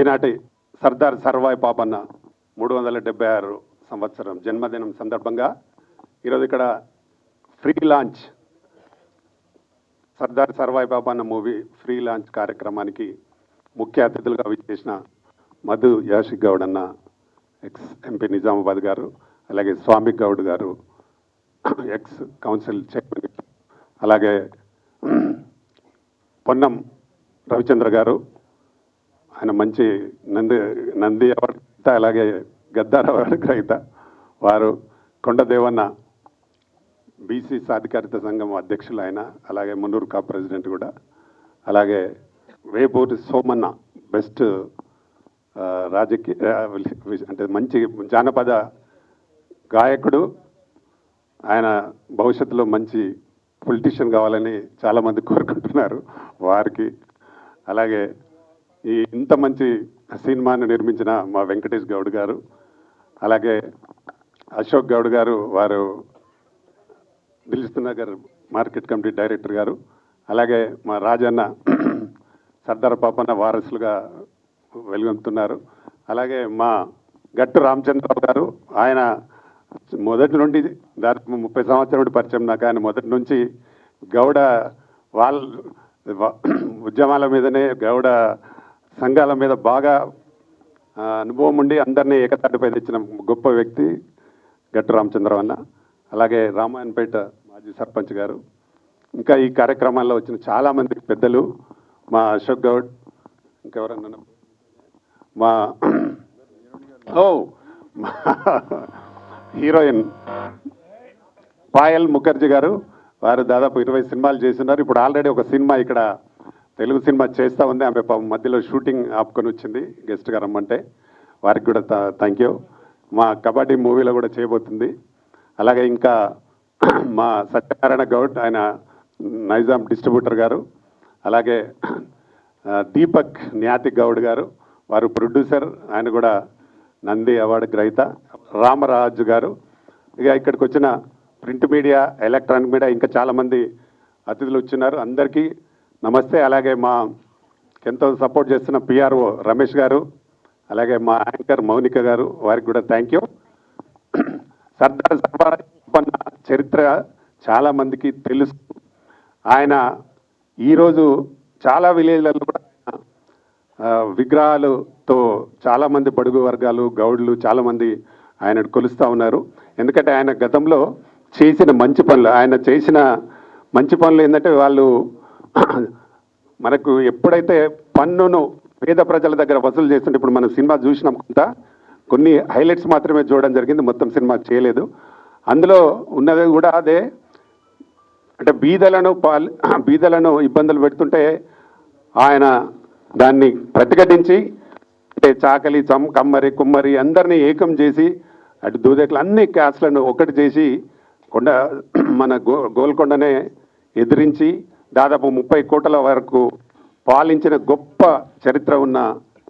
ఈనాటి సర్దార్ సర్వాయి పాపన్న 376 సంవత్సరం జన్మదినం సందర్భంగా ఈరోజు ఇక్కడ free launch Sardar Sarvai Papanna movie free launch కార్యక్రమానికి ముఖ్య అతిథులుగా విచ్చేసిన మధు యాషిక్ గౌడ్ అన్న, ఎక్స్ ఎంపీ నిజామాబాద్ గారు, అలాగే స్వామి గౌడ్ గారు, ఎక్స్ కౌన్సిల్ చైర్మన్, అలాగే పొన్నం రవిచంద్ర గారు, ఆయన మంచి నంది అవార్డు, అలాగే గద్దార్ అవార్డు గ్రహీత వారు, కొండదేవన్న బీసీ సాధికారిత సంఘం అధ్యక్షులు ఆయన, అలాగే మున్నూరు కా ప్రెసిడెంట్ కూడా, అలాగే వేపూరి సోమన్న బెస్ట్ రాజకీయ అంటే మంచి జానపద గాయకుడు, ఆయన భవిష్యత్తులో మంచి పొలిటీషియన్ కావాలని చాలామంది కోరుకుంటున్నారు వారికి, అలాగే ఈ ఇంత మంచి సినిమాను నిర్మించిన మా వెంకటేష్ గౌడ్ గారు, అలాగే అశోక్ గౌడ్ గారు, వారు Dilsukh Nagar market committee director గారు, అలాగే మా రాజన్న సర్దార్ పాపన్న వారసులుగా వెలుగొందుతున్నారు, అలాగే మా గట్టు రామచంద్రరావు గారు, ఆయన మొదటి నుండి దాదాపు 30 సంవత్సరాల నుండి పరిచయం నాకు. ఆయన మొదటి నుంచి గౌడ ఉద్యమాల మీదనే, గౌడ సంఘాల మీద బాగా అనుభవం ఉండి అందరినీ ఏకతాటిపై తెచ్చిన గొప్ప వ్యక్తి గట్టు రామచంద్రరావు అన్న, అలాగే రామాయణపేట మాజీ సర్పంచ్ గారు, ఇంకా ఈ కార్యక్రమాల్లో వచ్చిన చాలామంది పెద్దలు, మా అశోక్ గౌడ్, ఇంకెవరన్నా మా హీరోయిన్ పాయల్ ముఖర్జీ గారు, వారు దాదాపు 20 సినిమాలు చేస్తున్నారు. ఇప్పుడు ఆల్రెడీ ఒక సినిమా ఇక్కడ తెలుగు సినిమా చేస్తూ ఉంది, ఆమె మధ్యలో షూటింగ్ ఆపుకొని వచ్చింది గెస్ట్గా రమ్మంటే, వారికి కూడా థ్యాంక్ యూ. మా కబడ్డీ మూవీలో కూడా చేయబోతుంది. అలాగే ఇంకా మా సత్యనారాయణ గౌడ్, ఆయన నైజాం డిస్ట్రిబ్యూటర్ గారు, అలాగే దీపక్ న్యాతి గౌడ్ గారు, వారు ప్రొడ్యూసర్, ఆయన కూడా నంది అవార్డు గ్రహీత, రామరాజు గారు, ఇక ఇక్కడికి వచ్చిన ప్రింట్ మీడియా, ఎలక్ట్రానిక్ మీడియా, ఇంకా చాలామంది అతిథులు వచ్చినారు, అందరికీ నమస్తే. అలాగే మా ఎంతో సపోర్ట్ చేస్తున్న పిఆర్ఓ రమేష్ గారు, అలాగే మా యాంకర్ మౌనిక గారు, వారికి కూడా థ్యాంక్ యూ. సర్దార్ సర్వాయి పాపన్న చరిత్ర చాలామందికి తెలుసు. ఆయన ఈరోజు చాలా విలేజ్లలో కూడా విగ్రహాలతో చాలామంది బడుగు వర్గాలు, గౌడ్లు చాలామంది ఆయన కొలుస్తూ ఉన్నారు. ఎందుకంటే ఆయన గతంలో చేసిన మంచి పనులు, ఆయన చేసిన మంచి పనులు ఏంటంటే, వాళ్ళు మనకు ఎప్పుడైతే పన్నును పేద ప్రజల దగ్గర వసూలు చేస్తుంటే, ఇప్పుడు మనం సినిమా చూసినాం, కొన్ని హైలైట్స్ మాత్రమే చూడడం జరిగింది, మొత్తం సినిమా చేయలేదు. అందులో ఉన్నది కూడా అదే, అంటే బీదలను ఇబ్బందులు పెడుతుంటే ఆయన దాన్ని ప్రతిఘటించి, అంటే చాకలి, కమ్మరి, కుమ్మరి అందరినీ ఏకం చేసి, అటు దూదేకులు అన్ని క్యాస్ట్లను ఒకటి చేసి మన గోల్కొండనే ఎదిరించి దాదాపు 30 కోట్ల వరకు పాలించిన గొప్ప చరిత్ర ఉన్న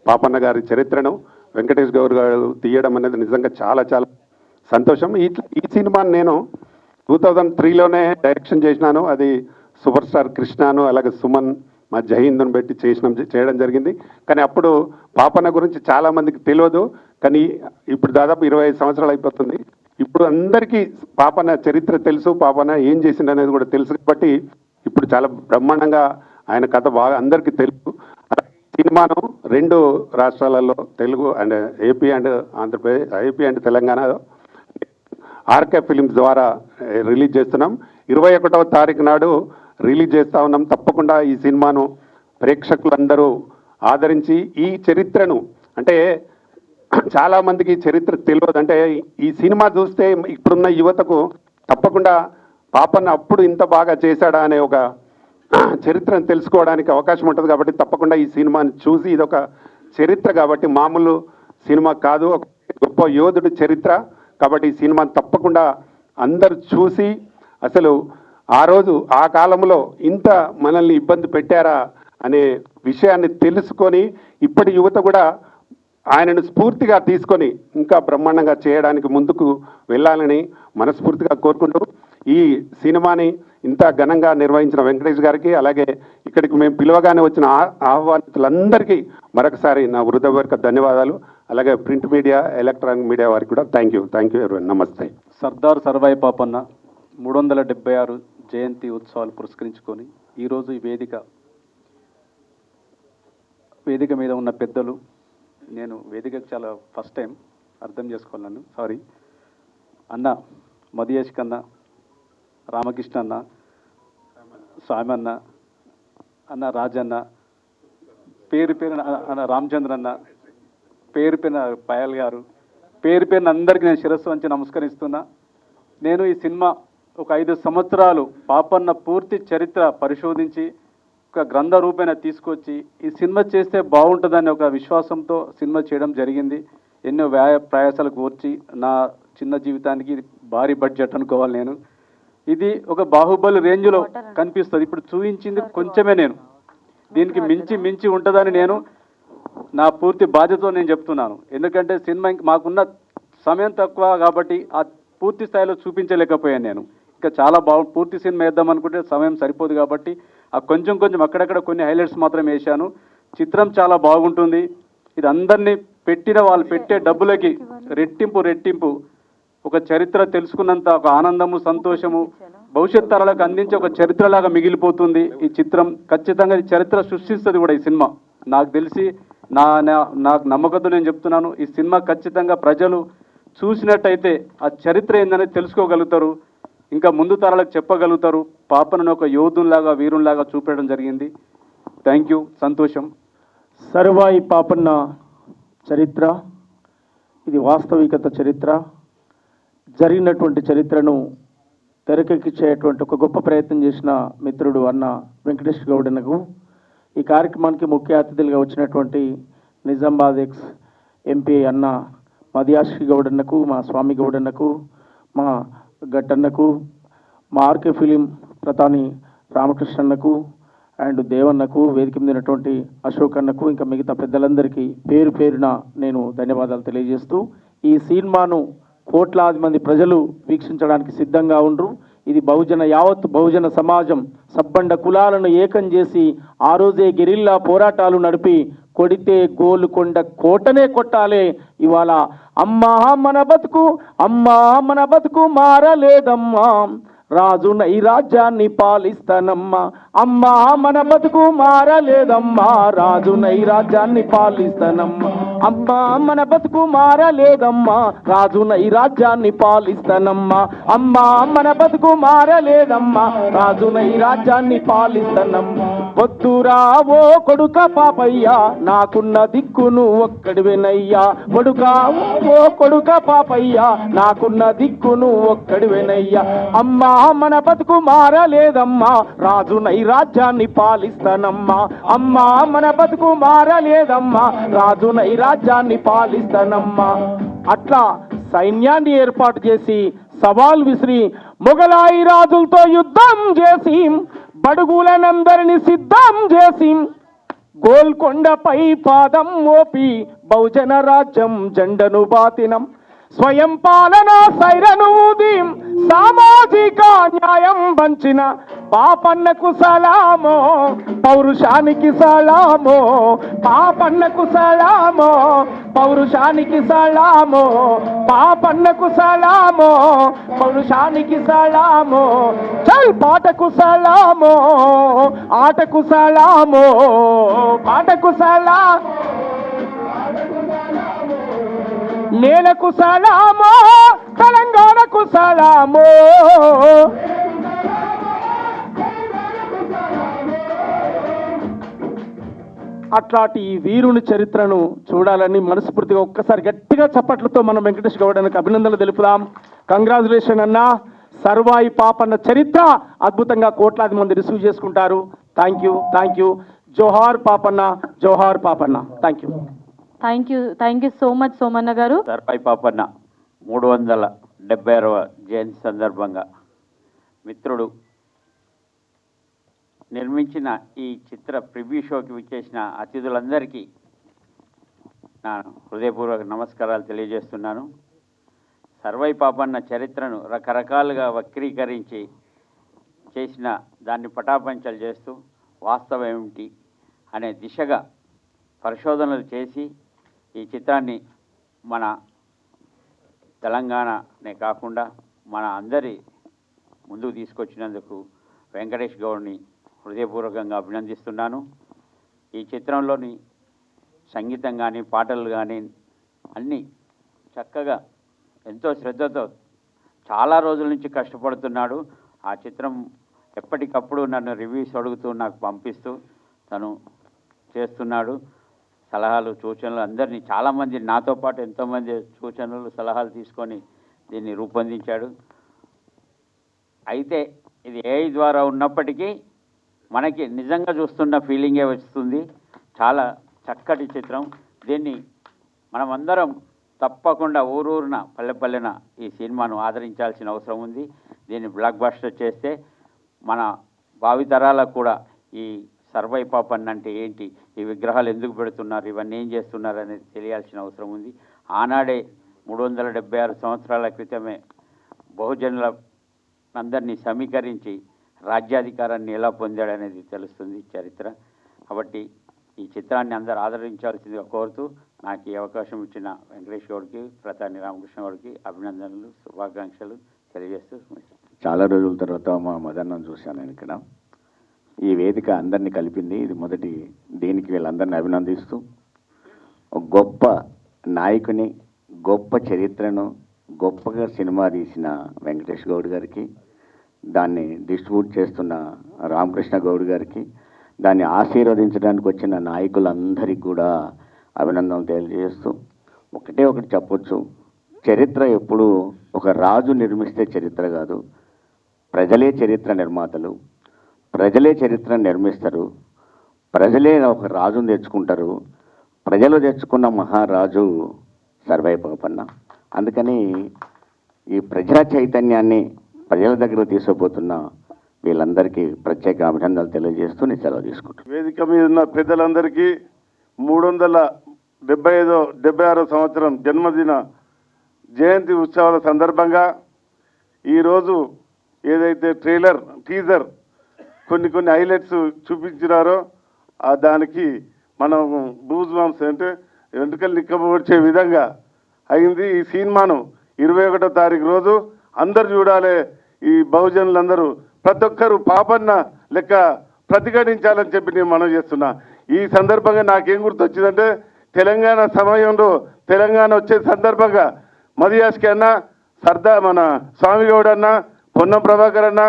పాపన్న గారి చరిత్రను వెంకటేష్ గౌడ్ గారు తీయడం అనేది నిజంగా చాలా చాలా సంతోషం. ఈ సినిమాని నేను 2003లోనే డైరెక్షన్ చేసినాను. అది సూపర్ స్టార్ కృష్ణను, అలాగే సుమన్, మా జహీంద్ను పెట్టి చేయడం జరిగింది. కానీ అప్పుడు పాపన్న గురించి చాలామందికి తెలియదు. కానీ ఇప్పుడు దాదాపు 25 సంవత్సరాలు అయిపోతుంది. ఇప్పుడు అందరికీ పాపన్న చరిత్ర తెలుసు, పాపన్న ఏం చేసింది అనేది కూడా తెలుసు. కాబట్టి ఇప్పుడు చాలా బ్రహ్మాండంగా ఆయన కథ బాగా అందరికీ తెలుసు. సినిమాను 2 రాష్ట్రాలలో, Telugu and AP and Andhra Pradesh, AP and Telangana RK films ద్వారా రిలీజ్ చేస్తున్నాం. 21వ తారీఖు నాడు రిలీజ్ చేస్తూ ఉన్నాం. తప్పకుండా ఈ సినిమాను ప్రేక్షకులందరూ ఆదరించి ఈ చరిత్రను, అంటే చాలామందికి చరిత్ర తెలియదు, అంటే ఈ సినిమా చూస్తే ఇప్పుడున్న యువతకు తప్పకుండా పాపన్న అప్పుడు ఇంత బాగా చేశాడా అనే ఒక చరిత్రను తెలుసుకోవడానికి అవకాశం ఉంటుంది. కాబట్టి తప్పకుండా ఈ సినిమాని చూసి, ఇది ఒక చరిత్ర కాబట్టి మామూలు సినిమా కాదు, ఒక గొప్ప యోధుడి చరిత్ర కాబట్టి ఈ సినిమాని తప్పకుండా అందరూ చూసి, అసలు ఆ రోజు ఆ కాలంలో ఇంత మనల్ని ఇబ్బంది పెట్టారా అనే విషయాన్ని తెలుసుకొని ఇప్పటి యువత కూడా ఆయనను స్ఫూర్తిగా తీసుకొని ఇంకా బ్రహ్మాండంగా చేయడానికి ముందుకు వెళ్ళాలని మనస్ఫూర్తిగా కోరుకుంటూ, ఈ సినిమాని ఇంత ఘనంగా నిర్వహించిన వెంకటేష్ గారికి, అలాగే ఇక్కడికి మేము పిలవగానే వచ్చిన ఆహ్వానితులందరికీ మరొకసారి నా హృదయపూర్వక ధన్యవాదాలు. అలాగే ప్రింట్ మీడియా, ఎలక్ట్రానిక్ మీడియా వారికి కూడా థ్యాంక్ యూ ఎవరివన్. నమస్తే. సర్దార్ సర్వాయి పాపన్న 376 జయంతి ఉత్సవాలు పురస్కరించుకొని ఈరోజు ఈ వేదిక మీద ఉన్న పెద్దలు, నేను వేదికకు చాలా ఫస్ట్ టైం అర్థం చేసుకోవాలను, సారీ అన్న, మదియేష్ కన్న, రామకృష్ణ అన్న, స్వామి అన్న, అన్న రాజన్న, పేరు అన్న రామచంద్ర అన్న, పేరు పయల్ గారు, పేరు అందరికీ నేను శిరస్సు వంచి నమస్కరిస్తున్నా. నేను ఈ సినిమా ఒక 5 సంవత్సరాలు పాపన్న పూర్తి చరిత్ర పరిశోధించి ఒక గ్రంథ రూపేణ తీసుకొచ్చి ఈ సినిమా చేస్తే బాగుంటుందని ఒక విశ్వాసంతో సినిమా చేయడం జరిగింది. ఎన్నో ప్రయాసాలకు వచ్చి నా చిన్న జీవితానికి భారీ బడ్జెట్ అనుకోవాలి. నేను ఇది ఒక బాహుబలి రేంజ్లో కనిపిస్తుంది. ఇప్పుడు చూపించింది కొంచెమే, నేను దీనికి మించి ఉంటుందని నేను నా పూర్తి బాధ్యతతో నేను చెప్తున్నాను. ఎందుకంటే సినిమా మాకున్న సమయం తక్కువ కాబట్టి ఆ పూర్తి స్థాయిలో చూపించలేకపోయాను. నేను ఇంకా చాలా పూర్తి సినిమా వేద్దాం అనుకుంటే సమయం సరిపోదు కాబట్టి ఆ కొంచెం అక్కడక్కడ కొన్ని హైలైట్స్ మాత్రం వేశాను. చిత్రం చాలా బాగుంటుంది. ఇది అందరినీ వాళ్ళు పెట్టే డబ్బులకి రెట్టింపు ఒక చరిత్ర తెలుసుకున్నంత ఒక ఆనందము, సంతోషము భవిష్యత్ తరాలకు అందించే ఒక చరిత్రలాగా మిగిలిపోతుంది ఈ చిత్రం. ఖచ్చితంగా ఈ చరిత్ర సృష్టిస్తుంది కూడా ఈ సినిమా. నాకు తెలిసి నాకు నమ్మకంతో నేను చెప్తున్నాను, ఈ సినిమా ఖచ్చితంగా ప్రజలు చూసినట్టయితే ఆ చరిత్ర ఏందనేది తెలుసుకోగలుగుతారు, ఇంకా ముందు తరాలకు చెప్పగలుగుతారు. పాపనను ఒక యోధునిలాగా, వీరునిలాగా చూపెట్టడం జరిగింది. థ్యాంక్ యూ, సంతోషం. సర్వాయి పాపన్న చరిత్ర ఇది వాస్తవికత చరిత్ర. జరిగినటువంటి చరిత్రను తెరకెక్కించేటువంటి ఒక గొప్ప ప్రయత్నం చేసిన మిత్రుడు అన్న వెంకటేష్ గౌడన్నకు, ఈ కార్యక్రమానికి ముఖ్య అతిథులుగా వచ్చినటువంటి నిజామాబాద్ ఎక్స్ ఎంపీ అన్న మదియాష్ గౌడన్నకు, మా స్వామి గౌడన్నకు, మా గట్టన్నకు, మా ఆర్కే ఫిలిం ప్రతాని రామకృష్ణన్నకు అండ్ దేవన్నకు, వేదిక మీద ఉన్నటువంటి అశోక్ అన్నకు, ఇంకా మిగతా పెద్దలందరికీ పేరున నేను ధన్యవాదాలు తెలియజేస్తూ, ఈ సినిమాను కోట్లాది మంది ప్రజలు వీక్షించడానికి సిద్ధంగా ఉండ్రు. ఇది యావత్ బహుజన సమాజం సబ్బండ కులాలను ఏకం చేసి ఆ రోజే గెరిల్లా పోరాటాలు నడిపి కొడితే గోలుకొండ కోటనే కొట్టాలే. ఇవాళ అమ్మా మన బతుకు మారలేదమ్మా, రాజునై రాజ్యాన్ని పాలిస్తానమ్మా. అమ్మా మన బతుకు మారలేదమ్మా, రాజునై రాజ్యాన్ని పాలిస్తానమ్మా. అమ్మా మన బతుకు మారలేదమ్మా, రాజునై రాజ్యాన్ని పాలిస్తానమ్మా. అమ్మా మన బతుకు మారలేదమ్మా, రాజునై రాజ్యాన్ని పాలిస్తానమ్మా. వద్దురా ఓ కొడుక పాపయ్యా, నాకున్న దిక్కును ఒక్కడివేనయ్యా. ఓ కొడుక పాపయ్యా, నాకున్న దిక్కును ఒక్కడివేనయ్యా. అమ్మా మన బతుకు మారలేదమ్మా, రాజునై రాజ్యాన్ని పాలిస్తానమ్మా. అమ్మా మన బతుకు మారలేదమ్మా, రాజునై రాజ్యాన్ని పాలిస్తానమ్మా. అట్లా సైన్యాన్ని ఏర్పాటు చేసి సవాల్ విసిరి మొగలాయి రాజులతో యుద్ధం చేసి బడుగులనందరిని సిద్ధం చేసి గోల్కొండపై పాదం మోపి బహుజన రాజ్యం జెండను బాతినం. స్వయం పాలన సైరను ఊది సామాజిక న్యాయం పంచిన పాపన్నకు సలామో, పౌరుషానికి సలామో. పాపన్నకు సలామో, పౌరుషానికి సలామో. పాపన్నకు సలామో, పౌరుషానికి సలామో. చల్ పాటకు సలామో, ఆటకు సలామో. పాటకు సలా, నేలకు సలామో, తెలంగాణకు సలామో. అట్లాంటి ఈ వీరుని చరిత్రను చూడాలని మనస్ఫూర్తిగా ఒక్కసారి గట్టిగా చప్పట్లతో మనం వెంకటేష్ గౌడన్నకు అభినందనలు తెలుపుదాం. కంగ్రాచులేషన్ అన్న. సర్వాయి పాపన్న చరిత్ర అద్భుతంగా కోట్లాది మంది రిసీవ్ చేసుకుంటారు. Thank you. జోహార్ పాపన్న, జోహార్ Papanna. Thank you so much Somanna గారు. సర్వాయి పాపన్న 376వ జయంతి సందర్భంగా మిత్రుడు నిర్మించిన ఈ చిత్ర ప్రివ్యూ షోకి విచ్చేసిన అతిథులందరికీ నా హృదయపూర్వక నమస్కారాలు తెలియజేస్తున్నాను. సర్వాయి పాపన్న చరిత్రను రకరకాలుగా వక్రీకరించి చేసిన దాన్ని పటాపంచలు చేస్తూ వాస్తవం ఏమిటి అనే దిశగా పరిశోధనలు చేసి ఈ చిత్రాన్ని మన తెలంగాణనే కాకుండా మన అందరి ముందుకు తీసుకొచ్చినందుకు వెంకటేష్ గౌడ్ని హృదయపూర్వకంగా అభినందిస్తున్నాను. ఈ చిత్రంలోని సంగీతం కానీ పాటలు కానీ అన్నీ చక్కగా ఎంతో శ్రద్ధతో చాలా రోజుల నుంచి కష్టపడుతున్నాడు. ఆ చిత్రం ఎప్పటికప్పుడు నన్ను రివ్యూస్ అడుగుతూ నాకు పంపిస్తూ తను చేస్తున్నాడు. సలహాలు సూచనలు అందరినీ చాలామంది నాతో పాటు ఎంతోమంది సూచనలు సలహాలు తీసుకొని దీన్ని రూపొందించాడు. అయితే ఇది ఏఐ ద్వారా ఉన్నప్పటికీ మనకి నిజంగా చూస్తున్న ఫీలింగే వస్తుంది. చాలా చక్కటి చిత్రం. దీన్ని మనమందరం తప్పకుండా ఊరూరున పల్లెపల్లెన ఈ సినిమాను ఆదరించాల్సిన అవసరం ఉంది. దీన్ని బ్లాక్ బస్టర్ చేస్తే మన భావితరాలకు కూడా ఈ సర్వై పాపన్ అంటే ఏంటి, ఈ విగ్రహాలు ఎందుకు పెడుతున్నారు, ఇవన్నీ ఏం చేస్తున్నారు అనేది తెలియాల్సిన అవసరం ఉంది. ఆనాడే 376 సంవత్సరాల క్రితమే బహుజనుల అందరినీ సమీకరించి రాజ్యాధికారాన్ని ఎలా పొందాడనేది తెలుస్తుంది చరిత్ర. కాబట్టి ఈ చిత్రాన్ని అందరూ ఆదరించాల్సిందిగా కోరుతూ నాకు ఈ అవకాశం ఇచ్చిన వెంకటేష్ గౌడ్కి, ప్రతాని రామకృష్ణ గౌడ్కి అభినందనలు, శుభాకాంక్షలు తెలియజేస్తూ చాలా రోజుల తర్వాత మా మదన్నం చూశాను నేను ఇక్కడ. ఈ వేదిక అందరినీ కలిపింది. ఇది మొదటి. దీనికి వీళ్ళందరినీ అభినందిస్తూ ఒక గొప్ప నాయకుని, గొప్ప చరిత్రను గొప్పగా సినిమా తీసిన వెంకటేష్ గౌడ్ గారికి, దాన్ని డిస్ట్రిబ్యూట్ చేస్తున్న రామకృష్ణ గౌడ్ గారికి, దాన్ని ఆశీర్వదించడానికి వచ్చిన నాయకులందరికీ కూడా అభినందనలు తెలియజేస్తూ ఒకటే ఒకటి చెప్పొచ్చు. చరిత్ర ఎప్పుడు ఒక రాజు నిర్మిస్తే చరిత్ర కాదు, ప్రజలే చరిత్ర నిర్మాతలు, ప్రజలే చరిత్రను నిర్మిస్తారు, ప్రజలే ఒక రాజును తెచ్చుకుంటారు. ప్రజలు తెచ్చుకున్న మహారాజు సర్వై పాపన్న. అందుకని ఈ ప్రజా చైతన్యాన్ని ప్రజల దగ్గర తీసుకుపోతున్న వీళ్ళందరికీ ప్రత్యేక అభినందనలు తెలియజేస్తూ నేను సెలవు తీసుకుంటాను. వేదిక మీద ఉన్న పెద్దలందరికీ 376వ సంవత్సరం జన్మదిన జయంతి ఉత్సవాల సందర్భంగా ఈరోజు ఏదైతే టీజర్ కొన్ని హైలైట్స్ చూపించినారో దానికి మనం బూజ్ మాంస్ అంటే వెంట్రుకలు నిక్కబొచ్చే విధంగా అయింది. ఈ సినిమాను 21వ తారీఖు రోజు అందరు చూడాలి. ఈ బహుజనులందరూ ప్రతి ఒక్కరు పాపన్న లెక్క ప్రతిఘటించాలని చెప్పి నేను మనవి చేస్తున్నా. ఈ సందర్భంగా నాకేం గుర్తొచ్చిందంటే, తెలంగాణ సమయంలో తెలంగాణ వచ్చే సందర్భంగా మదియాస్కి అన్న, మన స్వామి గౌడ్ అన్న, పొన్నం ప్రభాకర్ అన్న,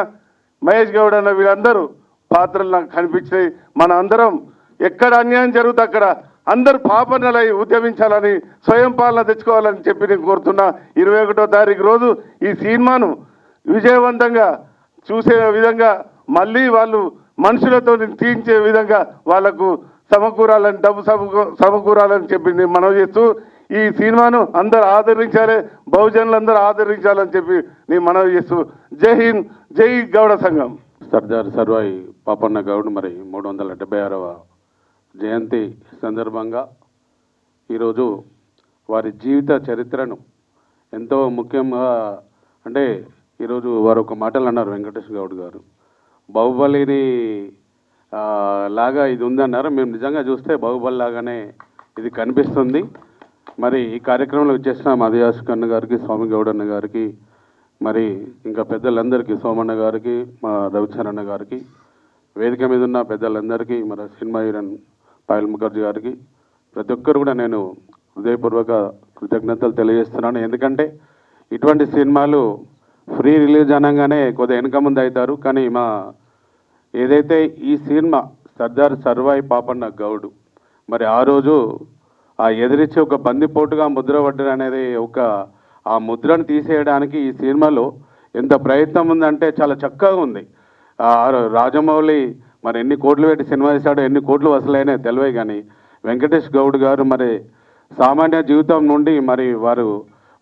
మహేష్ గౌడ్ అన్న వీళ్ళందరూ పాత్రలు నాకు కనిపించినాయి. మన అందరం ఎక్కడ అన్యాయం జరుగుతుంది అక్కడ అందరూ పాపన్నలై ఉద్యమించాలని, స్వయం పాలన తెచ్చుకోవాలని చెప్పి నేను కోరుతున్నా. 21వ తారీఖు రోజు ఈ సినిమాను విజయవంతంగా చూసే విధంగా, మళ్ళీ వాళ్ళు మనుషులతో తీయించే విధంగా వాళ్లకు సమకూరాలని, డబ్బు సమకూరాలని చెప్పి నేను మనవి చేస్తూ ఈ సినిమాను అందరూ ఆదరించాలి, బహుజనులందరూ ఆదరించాలని చెప్పి నేను మనవి చేస్తూ జై హింద్, జై గౌడ సంఘం. సర్దార్ సర్వాయి పాపన్న గౌడ్ మరి 376వ జయంతి సందర్భంగా ఈరోజు వారి జీవిత చరిత్రను ఎంతో ముఖ్యంగా, అంటే ఈరోజు వారు ఒక మాటలు అన్నారు వెంకటేష్ గౌడ్ గారు, బాహుబలిని లాగా ఇది ఉందన్నారు. మేము నిజంగా చూస్తే బాహుబలి లాగానే ఇది కనిపిస్తుంది. మరి ఈ కార్యక్రమంలో వచ్చేసిన మదియాస్ కన్న గారికి, స్వామి గౌడ్ అన్న గారికి, మరి ఇంకా పెద్దలందరికీ, సోమన్న గారికి, మా రవిచరణ్ గారికి, వేదిక మీద ఉన్న పెద్దలందరికీ, మన సినిమా హీరోయిన్ పాయల్ ముఖర్జీ గారికి, ప్రతి ఒక్కరు కూడా నేను హృదయపూర్వక కృతజ్ఞతలు తెలియజేస్తున్నాను. ఎందుకంటే ఇటువంటి సినిమాలు ఫ్రీ రిలీజ్ అనగానే కొద్దిగా వెనక ముందు అవుతారు. కానీ మా ఏదైతే ఈ సినిమా సర్దార్ సర్వాయి పాపన్న గౌడ్ మరి ఆ రోజు ఆ ఎదిరించి ఒక బందిపోటుగా ముద్ర పడ్డారు అనేది ఆ ముద్రను తీసేయడానికి ఈ సినిమాలో ఎంత ప్రయత్నం ఉందంటే చాలా చక్కగా ఉంది. రాజమౌళి మరి ఎన్ని కోట్లు పెట్టి సినిమా తీశాడో, ఎన్ని కోట్లు వసూలైనా తెలివే. కానీ వెంకటేష్ గౌడ్ గారు మరి సామాన్య జీవితం నుండి మరి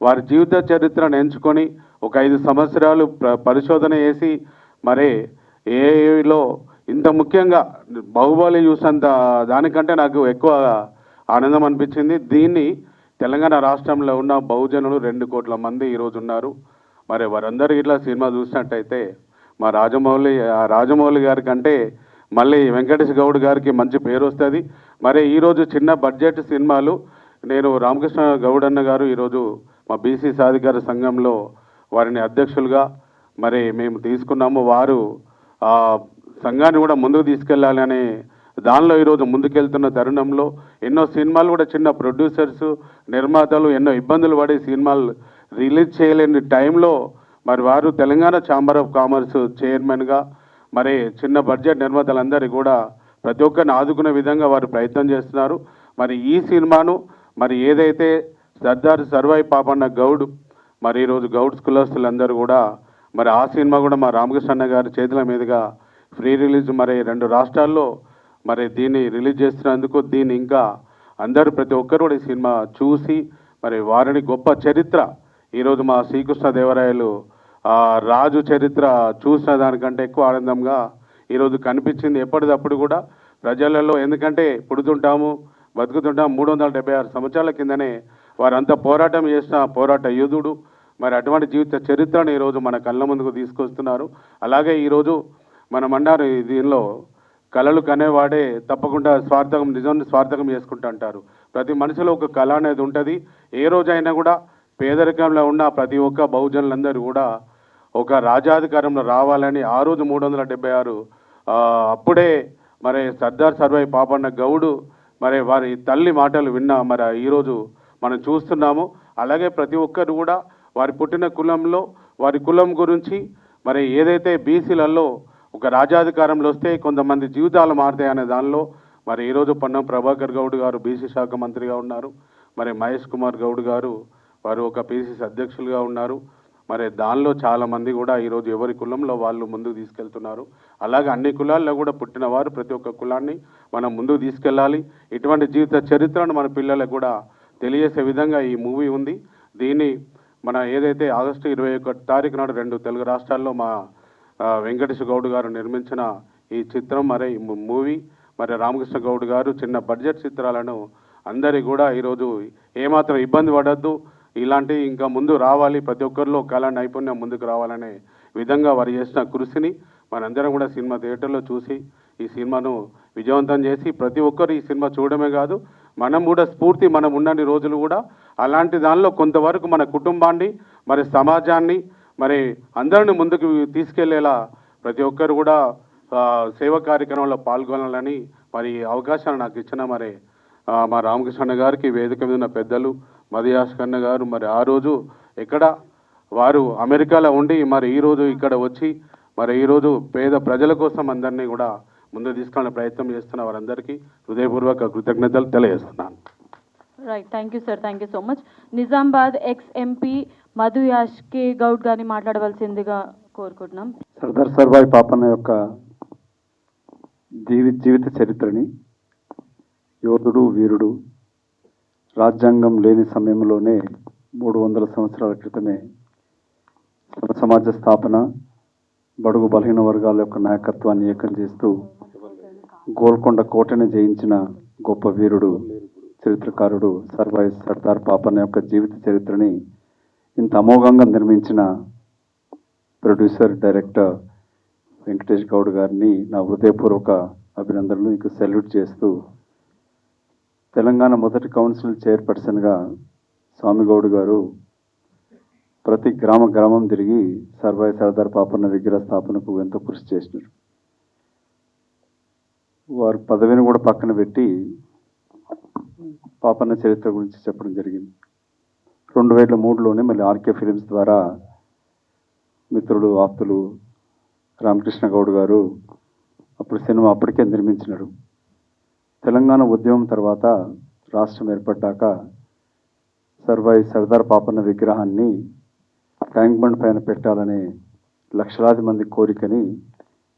వారి జీవిత చరిత్రను ఎంచుకొని ఒక 5 సంవత్సరాలు పరిశోధన చేసి మరి ఏలో ఇంత ముఖ్యంగా బాహుబలి చూసినంత దానికంటే నాకు ఎక్కువ ఆనందం అనిపించింది. దీన్ని తెలంగాణ రాష్ట్రంలో ఉన్న బహుజనులు 2 కోట్ల మంది ఈరోజు ఉన్నారు. మరి వారందరూ ఇట్లా సినిమా చూసినట్టయితే మా రాజమౌళి గారి కంటే మళ్ళీ వెంకటేష్ గౌడ్ గారికి మంచి పేరు వస్తుంది. మరి ఈరోజు చిన్న బడ్జెట్ సినిమాలు నేను రామకృష్ణ గౌడ్ అన్న గారు ఈరోజు మా బీసీ సాధికార సంఘంలో వారిని అధ్యక్షులుగా మరి మేము తీసుకున్నాము. వారు ఆ సంఘాన్ని కూడా ముందుకు తీసుకెళ్ళాలి అనే దానిలో ఈరోజు ముందుకెళ్తున్న తరుణంలో ఎన్నో సినిమాలు కూడా చిన్న ప్రొడ్యూసర్స్ నిర్మాతలు ఎన్నో ఇబ్బందులు పడి సినిమాలు రిలీజ్ చేయలేని టైంలో మరి వారు తెలంగాణ ఛాంబర్ ఆఫ్ కామర్స్ చైర్మన్గా మరి చిన్న బడ్జెట్ నిర్మాతలందరికీ కూడా ప్రతి ఒక్కరిని ఆదుకునే విధంగా వారు ప్రయత్నం చేస్తున్నారు. మరి ఈ సినిమాను మరి ఏదైతే సర్దార్ సర్వాయి పాపన్న గౌడ్ మరి ఈరోజు గౌడ్స్ కులస్తులందరూ కూడా మరి ఆ సినిమా కూడా మా రామకృష్ణ అన్న గారి చేతుల మీదుగా ఫ్రీ రిలీజ్ మరి 2 రాష్ట్రాల్లో మరి దీన్ని రిలీజ్ చేస్తున్నందుకు దీన్ని ఇంకా అందరూ ప్రతి ఒక్కరు కూడా ఈ సినిమా చూసి మరి వారిని గొప్ప చరిత్ర ఈరోజు మా శ్రీకృష్ణదేవరాయలు రాజు చరిత్ర చూసిన దానికంటే ఎక్కువ ఆనందంగా ఈరోజు కనిపించింది. ఎప్పటికప్పుడు కూడా ప్రజలలో, ఎందుకంటే పుడుతుంటాము బతుకుతుంటాము 376 సంవత్సరాల కిందనే వారంతా పోరాటం చేసిన పోరాట యోధుడు. మరి అటువంటి జీవిత చరిత్రను ఈరోజు మన కళ్ళ ముందుకు తీసుకొస్తున్నారు. అలాగే ఈరోజు మనం అన్నారు దీనిలో కళలు కనేవాడే తప్పకుండా నిజాన్ని స్వార్థకం చేసుకుంటూ అంటారు. ప్రతి మనిషిలో ఒక కళ అనేది ఉంటుంది. ఏ రోజైనా కూడా పేదరికంలో ఉన్న ప్రతి ఒక్క బహుజనులందరూ కూడా ఒక రాజాధికారంలో రావాలని ఆ రోజు 376 అప్పుడే మరి సర్దార్ సర్వాయి పాపన్న గౌడు మరి వారి తల్లి మాటలు విన్నా మరి ఈరోజు మనం చూస్తున్నాము. అలాగే ప్రతి ఒక్కరు కూడా వారి పుట్టిన కులంలో వారి కులం గురించి మరి ఏదైతే బీసీలలో ఒక రాజాధికారంలో వస్తే కొంతమంది జీవితాలు మారుతాయి అనే దానిలో మరి ఈరోజు పొన్నం ప్రభాకర్ గౌడ్ గారు బీసీ శాఖ మంత్రిగా ఉన్నారు. మరి మహేష్ కుమార్ గౌడ్ గారు వారు ఒక పీసీసీ అధ్యక్షులుగా ఉన్నారు. మరి దానిలో చాలామంది కూడా ఈరోజు ఎవరి కులంలో వాళ్ళు ముందుకు తీసుకెళ్తున్నారు. అలాగే అన్ని కులాల్లో కూడా పుట్టిన వారు ప్రతి ఒక్క కులాన్ని మనం ముందుకు తీసుకెళ్ళాలి. ఇటువంటి జీవిత చరిత్రను మన పిల్లలకు కూడా తెలియజేసే విధంగా ఈ మూవీ ఉంది. దీన్ని మన ఏదైతే ఆగస్టు 21 తారీఖు నాడు 2 తెలుగు రాష్ట్రాల్లో మా వెంకటేష్ గౌడ్ గారు నిర్మించిన ఈ చిత్రం మరి మూవీ మరి రామకృష్ణ గౌడ్ గారు చిన్న బడ్జెట్ చిత్రాలను అందరి కూడా ఈరోజు ఏమాత్రం ఇబ్బంది పడద్దు, ఇలాంటి ఇంకా ముందు రావాలి, ప్రతి ఒక్కరిలో కళా నైపుణ్యం ముందుకు రావాలనే విధంగా వారు చేసిన కృషిని మనందరం కూడా సినిమా థియేటర్లో చూసి ఈ సినిమాను విజయవంతం చేసి ప్రతి ఒక్కరు ఈ సినిమా చూడడమే కాదు మనం కూడా స్ఫూర్తి మనం ఉన్నన్ని రోజులు కూడా అలాంటి దానిలో కొంతవరకు మన కుటుంబాన్ని మరి సమాజాన్ని మరి అందరిని ముందుకు తీసుకెళ్లేలా ప్రతి ఒక్కరు కూడా సేవా కార్యక్రమంలో పాల్గొనాలని మరి అవకాశాన్ని నాకు ఇచ్చిన మరి మా రామకృష్ణ గారికి వేదిక మీద ఉన్న పెద్దలు మదియాష్కన్న గారు మరి ఆ రోజు ఎక్కడ వారు అమెరికాలో ఉండి మరి ఈరోజు ఇక్కడ వచ్చి మరి ఈరోజు పేద ప్రజల కోసం అందరినీ కూడా ముందు తీసుకెళ్ళిన ప్రయత్నం చేస్తున్న వారందరికీ హృదయపూర్వక కృతజ్ఞతలు తెలియజేస్తున్నాను. Right, thank you sir, thank you so much. Nizamabad ex MP Madhu Yaskhi Goud గారిని మాట్లాడవలసిందిగా కోరుకుంటున్నాం. సర్దార్ సర్వాయి పాపన్న యొక్క జీవిత చరిత్రని యోధుడు వీరుడు రాజ్యాంగం లేని సమయంలోనే 300 సంవత్సరాల క్రితమే సమాజ స్థాపన బడుగు బలహీన వర్గాల యొక్క నాయకత్వాన్ని ఏకం చేస్తూ గోల్కొండ కోటని జయించిన గొప్ప వీరుడు చరిత్రకారుడు సర్దార్ పాపన్న యొక్క జీవిత చరిత్రని ఇంత అమోఘంగా నిర్మించిన ప్రొడ్యూసర్ డైరెక్టర్ వెంకటేష్ గౌడ్ గారిని నా హృదయపూర్వక అభినందనలు మీకు సెల్యూట్ చేస్తూ తెలంగాణ మొదటి కౌన్సిల్ చైర్పర్సన్గా స్వామిగౌడ్ గారు ప్రతి గ్రామం తిరిగి సర్దార్ పాపన్న విగ్రహ స్థాపనకు ఎంతో కృషి చేసినారు. వారి పదవిని కూడా పక్కన పెట్టి పాపన్న చరిత్ర గురించి చెప్పడం జరిగింది. 2003లోనే మళ్ళీ ఆర్కే ఫిలిమ్స్ ద్వారా మిత్రుడు ఆప్తులు రామకృష్ణ గౌడ్ గారు అప్పుడు సినిమా అప్పటికే నిర్మించినారు. తెలంగాణ ఉద్యమం తర్వాత రాష్ట్రం ఏర్పడ్డాక సర్దార్ పాపన్న విగ్రహాన్ని ట్యాంక్ బండ్ పైన పెట్టాలనే లక్షలాది మంది కోరికని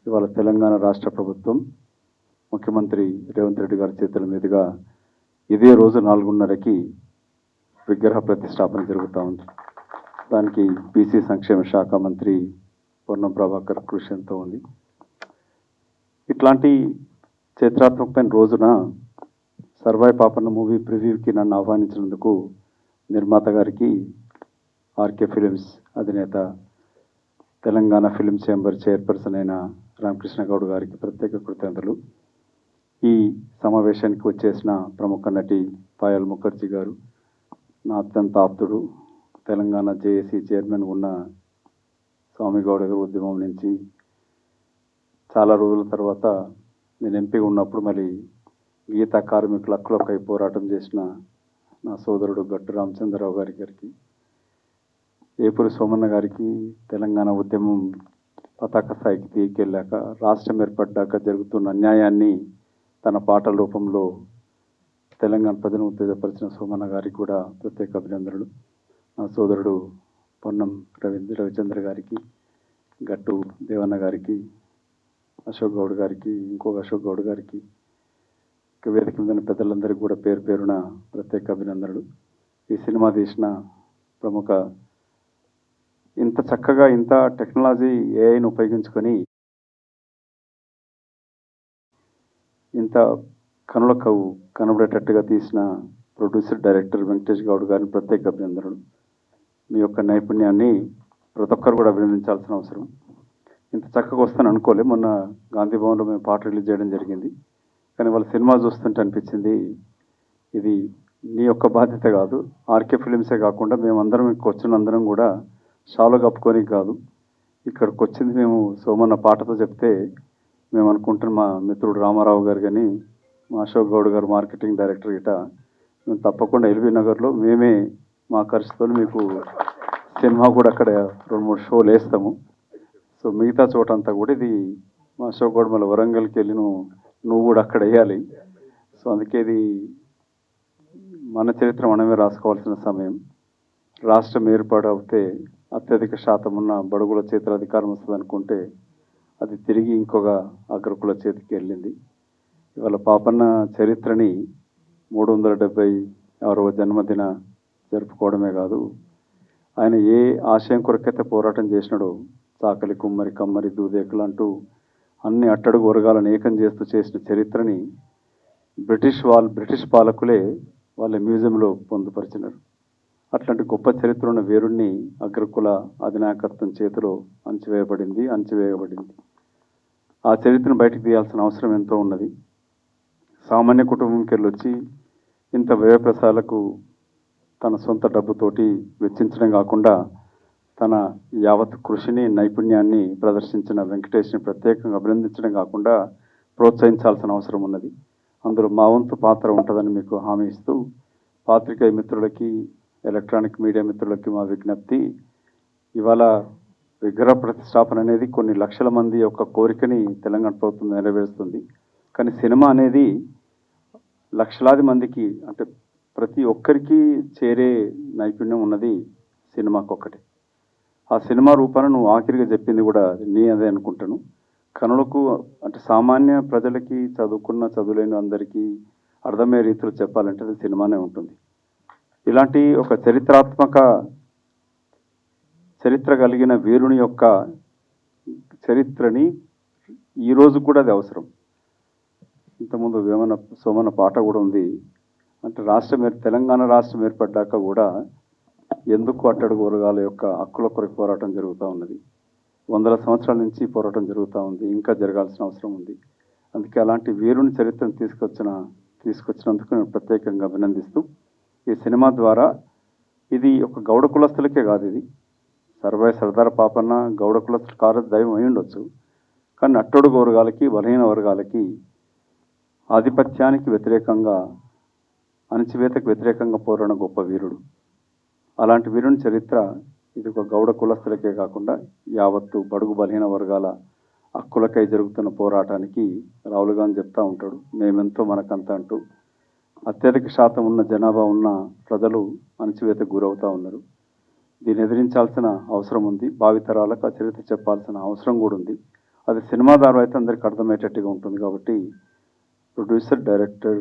ఇవాళ తెలంగాణ రాష్ట్ర ప్రభుత్వం ముఖ్యమంత్రి రేవంత్ రెడ్డి గారి చేతుల మీదుగా ఇదే రోజు 4:30కి విగ్రహ ప్రతిష్టాపన జరుగుతూ ఉంది. దానికి బీసీ సంక్షేమ శాఖ మంత్రి పొన్నం ప్రభాకర్ కృషి ఎంతో ఉంది. ఇట్లాంటి చరిత్రాత్మకమైన రోజున సర్వాయి పాపన్న మూవీ ప్రివ్యూకి నన్ను ఆహ్వానించినందుకు నిర్మాత గారికి, ఆర్కే ఫిలిమ్స్ అధినేత, తెలంగాణ ఫిలిం ఛాంబర్ చైర్పర్సన్ అయిన రామకృష్ణ గౌడ్ గారికి ప్రత్యేక కృతజ్ఞతలు. ఈ సమావేశానికి వచ్చేసిన ప్రముఖ నటి పాయల్ ముఖర్జీ గారు, నా అత్యంత ఆప్తుడు, తెలంగాణ జేఏసీ చైర్మన్ ఉన్న స్వామి గౌడ్ గారి ఉద్యమం నుంచి చాలా రోజుల తర్వాత నేను ఎంపీ ఉన్నప్పుడు మరి గీతా కార్మికుల హక్కులకై పోరాటం చేసిన నా సోదరుడు గట్టు రామచంద్రరావు గారికి, ఏపూరి సోమన్న గారికి, తెలంగాణ ఉద్యమం పతాక స్థాయికి తీసుకెళ్ళాక రాష్ట్రం ఏర్పడ్డాక జరుగుతున్న అన్యాయాన్ని తన పాటల రూపంలో తెలంగాణ ప్రజలను ఉత్తేజపరిచిన సోమన్న గారికి కూడా ప్రత్యేక అభినందనలు. నా సోదరుడు పొన్నం రవిచంద్ర గారికి, గట్టు దేవన్న గారికి, అశోక్ గౌడ్ గారికి, ఇంకొక అశోక్ గౌడ్ గారికి, వేదిక మీద పెద్దలందరికీ కూడా పేరు పేరున ప్రత్యేక అభినందనలు. ఈ సినిమా తీసిన ప్రముఖ ఇంత చక్కగా ఇంత టెక్నాలజీ ఏఐని ఉపయోగించుకొని ఇంత కనులకు కనబడేటట్టుగా తీసిన ప్రొడ్యూసర్ డైరెక్టర్ వెంకటేష్ గౌడ్ గారిని ప్రత్యేక అభినందనలు. మీ యొక్క నైపుణ్యాన్ని ప్రతి ఒక్కరు కూడా అభినందించాల్సిన అవసరం. ఇంత చక్కగా వస్తాను అనుకోలే. మొన్న గాంధీ భవన్లో మేము పాట రిలీజ్ చేయడం జరిగింది. కానీ వాళ్ళ సినిమా చూస్తుంటే అనిపించింది, ఇది నీ యొక్క బాధ్యత కాదు, ఆర్కే ఫిలిమ్సే కాకుండా మేమందరం ఇక్కడికి వచ్చిన అందరం కూడా షాలో కప్పుకొని కాదు, ఇక్కడికి వచ్చింది మేము సోమన్న పాటతో చెప్తే మేము అనుకుంటున్న మా మిత్రుడు రామారావు గారు కానీ మా అశోక్ గౌడ్ గారు మార్కెటింగ్ డైరెక్టర్ గిట మేము తప్పకుండా ఎల్బీ నగర్లో మేమే మా ఖర్చుతో మీకు సినిమా కూడా అక్కడ 2-3 షోలు వేస్తాము. సో మిగతా చోటంతా కూడా ఇది మా అశోక్ గౌడ్ మళ్ళీ వరంగల్కి వెళ్ళి నువ్వు కూడా అక్కడ వేయాలి. సో అందుకే ఇది మన చరిత్ర మనమే రాసుకోవాల్సిన సమయం. రాష్ట్రం ఏర్పాటు అవుతే అత్యధిక శాతం ఉన్న బడుగుల చేతుల అధికారం వస్తుంది అనుకుంటే అది తిరిగి ఇంకొక అగ్రకుల చేతికి వెళ్ళింది. ఇవాళ పాపన్న చరిత్రని 376వ జన్మదిన జరుపుకోవడమే కాదు, ఆయన ఏ ఆశయం కొరకైతే పోరాటం చేసినాడో, చాకలి, కుమ్మరి, కమ్మరి, దూదేకులు అంటూ అన్ని అట్టడుగు వర్గాలను ఏకం చేస్తూ చేసిన చరిత్రని బ్రిటిష్ పాలకులే వాళ్ళ మ్యూజియంలో పొందుపరిచినారు. అట్లాంటి గొప్ప చరిత్ర ఉన్న వీరుణ్ణి అగ్రకుల అధినాయకత్వం చేతిలో అణచివేయబడింది. ఆ చరిత్రను బయటకు తీయాల్సిన అవసరం ఎంతో ఉన్నది. సామాన్య కుటుంబంకి వెళ్ళొచ్చి ఇంత వ్యయప్రసాలకు తన సొంత డబ్బుతోటి వెచ్చించడం కాకుండా తన యావత్ కృషిని, నైపుణ్యాన్ని ప్రదర్శించిన వెంకటేష్ని ప్రత్యేకంగా అభినందించడం కాకుండా ప్రోత్సహించాల్సిన అవసరం ఉన్నది. అందులో మా వంతు పాత్ర ఉంటుందని మీకు హామీ ఇస్తూ, పాత్రికేయ మిత్రులకి, ఎలక్ట్రానిక్ మీడియా మిత్రులకి మా విజ్ఞప్తి, ఇవాళ విగ్రహ ప్రతిష్టాపన అనేది కొన్ని లక్షల మంది యొక్క కోరికని తెలంగాణ ప్రభుత్వం నెరవేరుస్తుంది. కానీ సినిమా అనేది లక్షలాది మందికి, అంటే ప్రతి ఒక్కరికి చేరే నైపుణ్యం ఉన్నది సినిమాకు ఒక్కటే. ఆ సినిమా రూపాన్ని నువ్వు ఆఖరిగా చెప్పింది కూడా నీ అదే అనుకుంటాను. కనులకు అంటే సామాన్య ప్రజలకి, చదువుకున్న చదువులేని అందరికీ అర్థమయ్యే రీతిలో చెప్పాలంటే అది సినిమానే ఉంటుంది. ఇలాంటి ఒక చరిత్ర కలిగిన వీరుని యొక్క చరిత్రని ఈరోజు కూడా అది అవసరం. ఇంతకుముందు సోమన్న పాట కూడా ఉంది. అంటే తెలంగాణ రాష్ట్రం ఏర్పడ్డాక కూడా ఎందుకు అట్టడుగు వర్గాల యొక్క హక్కుల కొరకు పోరాటం జరుగుతూ ఉన్నది. 100 సంవత్సరాల నుంచి పోరాటం జరుగుతూ ఉంది, ఇంకా జరగాల్సిన అవసరం ఉంది. అందుకే అలాంటి వీరుని చరిత్రను తీసుకొచ్చినందుకు నేను ప్రత్యేకంగా అభినందిస్తూ, ఈ సినిమా ద్వారా ఇది ఒక గౌడ కులస్తులకే కాదు, ఇది సర్దార్ పాపన్న గౌడ కులస్తుల కారు దైవం అయి ఉండొచ్చు. కానీ అట్టడుగు వర్గాలకి, బలహీన వర్గాలకి, ఆధిపత్యానికి వ్యతిరేకంగా, అణచివేతకు వ్యతిరేకంగా పోరాడిన గొప్ప వీరుడు. అలాంటి వీరుని చరిత్ర ఇది ఒక గౌడ కులస్తులకే కాకుండా యావత్తు బడుగు బలహీన వర్గాల హక్కులకై జరుగుతున్న పోరాటానికి రాహుల్ గాంధీ చెప్తూ ఉంటాడు, మేమెంతో మనకంతా అంటూ. అత్యధిక శాతం ఉన్న జనాభా ఉన్న ప్రజలు అణచివేతకు గురవుతూ ఉన్నారు. దీన్ని ఎదిరించాల్సిన అవసరం ఉంది. భావితరాలకు ఆ చరిత్ర చెప్పాల్సిన అవసరం కూడా ఉంది. అది సినిమా ద్వారా అయితే అందరికీ అర్థమయ్యేటట్టుగా ఉంటుంది. కాబట్టి ప్రొడ్యూసర్, డైరెక్టర్,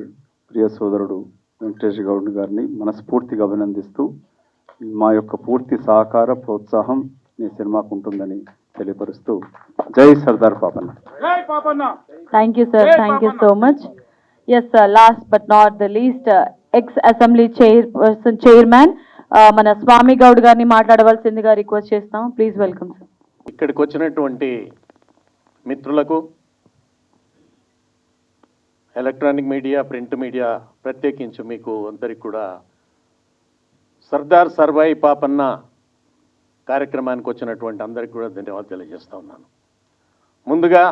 ప్రియ సోదరుడు వెంకటేష్ గౌడ్ గారిని మనస్ఫూర్తిగా అభినందిస్తూ, మా యొక్క పూర్తి సహకార ప్రోత్సాహం ఈ సినిమాకు ఉంటుందని తెలియపరుస్తూ, జై Sardar Papanna. Thank you sir, thank you so much. Yes sir, last but not the least, ex assembly chairman మన స్వామి గౌడ్ గారిని మాట్లాడవలసిందిగా రిక్వెస్ట్ చేస్తాం. Please welcome sir. ఇక్కడికి వచ్చినటువంటి మిత్రులకు, ఎలక్ట్రానిక్ మీడియా, ప్రింట్ మీడియా, ప్రత్యేకించి మీకు అందరికి కూడా సర్దార్ సర్వాయి పాపన్న కార్యక్రమానికి వచ్చినటువంటి అందరికీ కూడా ధన్యవాదాలు తెలియజేస్తా ఉన్నాను. ముందుగా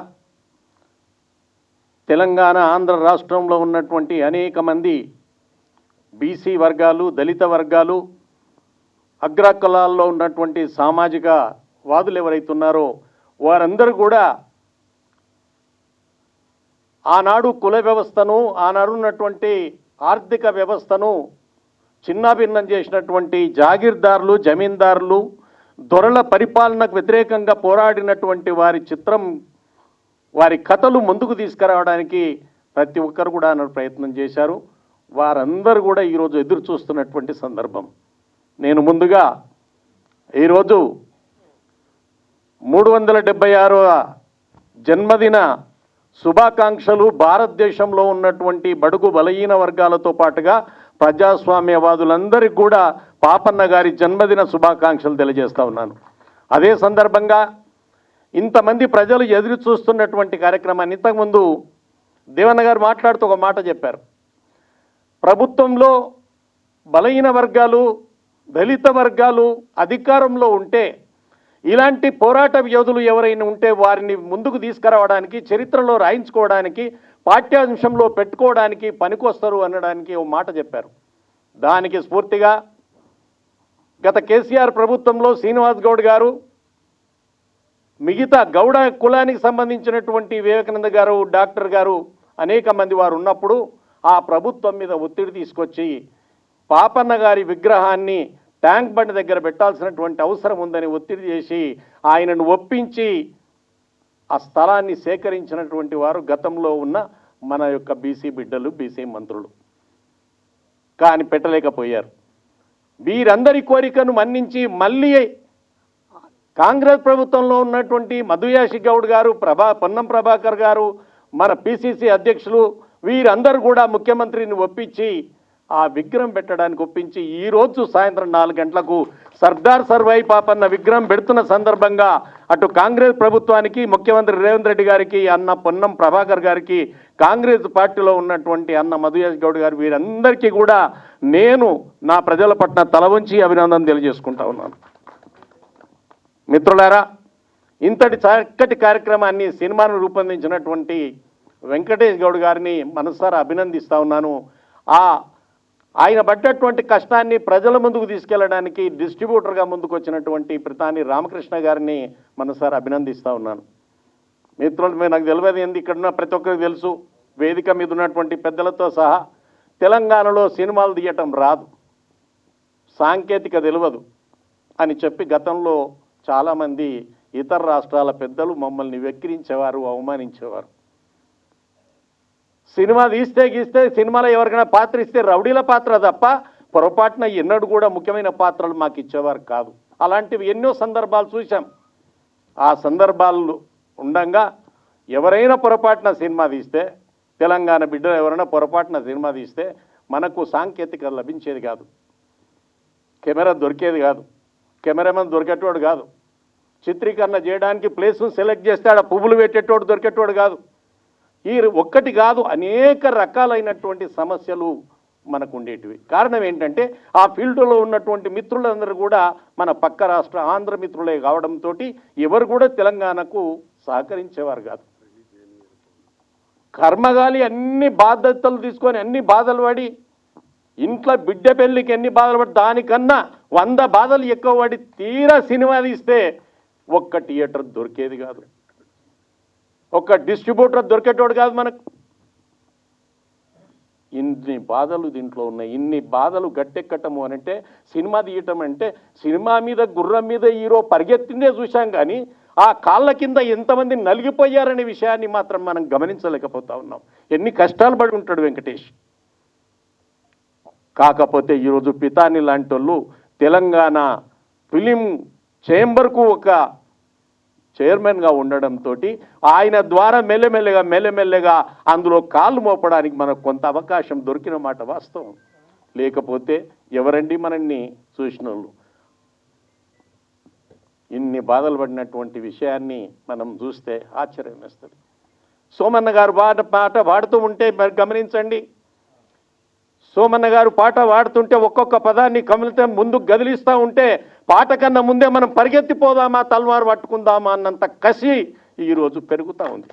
తెలంగాణ, ఆంధ్ర రాష్ట్రంలో ఉన్నటువంటి అనేక మంది బీసీ వర్గాలు, దళిత వర్గాలు, అగ్రకులాల్లో ఉన్నటువంటి సామాజిక వాదులు ఎవరైతే ఉన్నారో వారందరూ కూడా ఆనాడు కుల వ్యవస్థను, ఆనాడు ఉన్నటువంటి ఆర్థిక వ్యవస్థను చిన్నాభిన్నం చేసినటువంటి జాగీర్దారులు, జమీందారులు, దొరల పరిపాలనకు వ్యతిరేకంగా పోరాడినటువంటి వారి చిత్రం, వారి కథలు ముందుకు తీసుకురావడానికి ప్రతి ఒక్కరు కూడా ప్రయత్నం చేశారు. వారందరూ కూడా ఈరోజు ఎదురు చూస్తున్నటువంటి సందర్భం. నేను ముందుగా ఈరోజు 376వ జన్మదిన శుభాకాంక్షలు భారతదేశంలో ఉన్నటువంటి బడుగు బలహీన వర్గాలతో పాటుగా ప్రజాస్వామ్యవాదులందరికీ కూడా పాపన్న గారి జన్మదిన శుభాకాంక్షలు తెలియజేస్తా ఉన్నాను. అదే సందర్భంగా ఇంతమంది ప్రజలు ఎదురు చూస్తున్నటువంటి కార్యక్రమాన్ని ఇంతకుముందు దేవన్న గారు మాట్లాడుతూ ఒక మాట చెప్పారు. ప్రభుత్వంలో బలహీన వర్గాలు, దళిత వర్గాలు అధికారంలో ఉంటే ఇలాంటి పోరాట యోధులు ఎవరైనా ఉంటే వారిని ముందుకు తీసుకురావడానికి, చరిత్రలో రాయించుకోవడానికి, పాఠ్యాంశంలో పెట్టుకోవడానికి పనికొస్తారు అనడానికి ఓ మాట చెప్పారు. దానికి స్ఫూర్తిగా గత కేసీఆర్ ప్రభుత్వంలో శ్రీనివాస్ గౌడ్ గారు, మిగతా గౌడ కులానికి సంబంధించినటువంటి వివేకానంద గారు, డాక్టర్ గారు అనేక మంది వారు ఉన్నప్పుడు ఆ ప్రభుత్వం మీద ఒత్తిడి తీసుకొచ్చి పాపన్న గారి విగ్రహాన్ని ట్యాంక్ బండ్ దగ్గర పెట్టాల్సినటువంటి అవసరం ఉందని ఒత్తిడి చేసి ఆయనను ఒప్పించి ఆ స్థలాన్ని సేకరించినటువంటి వారు గతంలో ఉన్న మన యొక్క బీసీ బిడ్డలు, బీసీ మంత్రులు. కానీ పెట్టలేకపోయారు. వీరందరి కోరికను మన్నించి మళ్ళీ కాంగ్రెస్ ప్రభుత్వంలో ఉన్నటువంటి మధుయాషి గౌడ్ గారు, పొన్నం ప్రభాకర్ గారు, మన పిసిసి అధ్యక్షులు వీరందరూ కూడా ముఖ్యమంత్రిని ఒప్పించి ఆ విగ్రహం పెట్టడానికి ఒప్పించి ఈరోజు సాయంత్రం 4 గంటలకు సర్దార్ సర్వాయి పాపన్న విగ్రహం పెడుతున్న సందర్భంగా అటు కాంగ్రెస్ ప్రభుత్వానికి, ముఖ్యమంత్రి రేవంత్ రెడ్డి గారికి, అన్న పొన్నం ప్రభాకర్ గారికి, కాంగ్రెస్ పార్టీలో ఉన్నటువంటి అన్న మధుయాష్ గౌడ్ గారు వీరందరికీ కూడా నేను నా ప్రజల పట్ల తల వంచి అభినందన తెలియజేసుకుంటా ఉన్నాను. మిత్రులారా, ఇంతటి చక్కటి కార్యక్రమాన్ని, సినిమాను రూపొందించినటువంటి వెంకటేష్ గౌడ్ గారిని మనసారా అభినందిస్తా ఉన్నాను. ఆయన పడ్డటువంటి కష్టాన్ని ప్రజల ముందుకు తీసుకెళ్లడానికి డిస్ట్రిబ్యూటర్గా ముందుకు వచ్చినటువంటి ప్రతాని రామకృష్ణ గారిని మనసారా అభినందిస్తా ఉన్నాను. మిత్రులు, నాకు తెలియదు ఏంది, ఇక్కడ ఉన్న ప్రతి ఒక్కరికి తెలుసు, వేదిక మీద ఉన్నటువంటి పెద్దలతో సహా తెలంగాణలో సినిమాలు తీయటం రాదు, సాంకేతిక తెలియదు అని చెప్పి గతంలో చాలామంది ఇతర రాష్ట్రాల పెద్దలు మమ్మల్ని వెక్కిరించేవారు, అవమానించేవారు. సినిమా గీస్తే సినిమాలో ఎవరికైనా పాత్ర ఇస్తే రౌడీల పాత్ర తప్ప పొరపాటున ఎన్నడూ కూడా ముఖ్యమైన పాత్రలు మాకు ఇచ్చేవారు కాదు. అలాంటివి ఎన్నో సందర్భాలు చూసాం. ఆ సందర్భాలు ఉండంగా ఎవరైనా పొరపాటున సినిమా తీస్తే, తెలంగాణ బిడ్డలు ఎవరైనా పొరపాటున సినిమా తీస్తే మనకు సాంకేతికత లభించేది కాదు, కెమెరా దొరికేది కాదు, కెమెరామెన్ దొరికేటోడు కాదు, చిత్రీకరణ చేయడానికి ప్లేస్ను సెలెక్ట్ చేస్తే ఆడ పువ్వులు పెట్టేటోడు దొరికేటోడు కాదు. ఈ ఒక్కటి కాదు, అనేక రకాలైనటువంటి సమస్యలు మనకు ఉండేటివి. కారణం ఏంటంటే ఆ ఫీల్డ్లో ఉన్నటువంటి మిత్రులందరూ కూడా మన పక్క రాష్ట్ర ఆంధ్ర మిత్రులే కావడంతో ఎవరు కూడా తెలంగాణకు సహకరించేవారు కాదు. కర్మగాలి అన్ని బాధ్యతలు తీసుకొని అన్ని బాధలు పడి, ఇంట్లో బిడ్డ పెళ్ళికి ఎన్ని బాధలు పడి దానికన్నా 100 బాధలు ఎక్కువ పడి తీరా సినిమా తీస్తే ఒక్క థియేటర్ దొరికేది కాదు, ఒక్క డిస్ట్రిబ్యూటర్ దొరికేటోడు కాదు మనకు. ఇన్ని బాధలు దీంట్లో ఉన్నాయి. ఇన్ని బాధలు గట్టెక్కటము అని అంటే, సినిమా తీయటం అంటే, సినిమా మీద గుర్రం మీద హీరో పరిగెత్తిందే చూశాం కానీ ఆ కాళ్ళ కింద ఎంతమంది నలిగిపోయారనే విషయాన్ని మాత్రం మనం గమనించలేకపోతా ఉన్నాం. ఎన్ని కష్టాలు పడి ఉంటాడు వెంకటేష్. కాకపోతే ఈరోజు పితాని లాంటి వాళ్ళు తెలంగాణ ఫిలిం చేంబర్కు ఒక చైర్మన్గా ఉండడంతో ఆయన ద్వారా మెల్లమెల్లగా అందులో కాళ్ళు మోపడానికి మనకు కొంత అవకాశం దొరికిన మాట వాస్తవం. లేకపోతే ఎవరండి మనల్ని చూసిన వాళ్ళు? ఇన్ని బాధలు పడినటువంటి విషయాన్ని మనం చూస్తే ఆశ్చర్యం వేస్తుంది. సోమన్న గారు పాట పాడుతూ ఉంటే మరి గమనించండి, సోమన్న గారు పాట పాడుతుంటే ఒక్కొక్క పదాన్ని కమిలితే ముందుకు గదిలిస్తూ ఉంటే పాట కన్నా ముందే మనం పరిగెత్తిపోదామా, తల్వారు పట్టుకుందామా అన్నంత కసి ఈరోజు పెరుగుతూ ఉంది.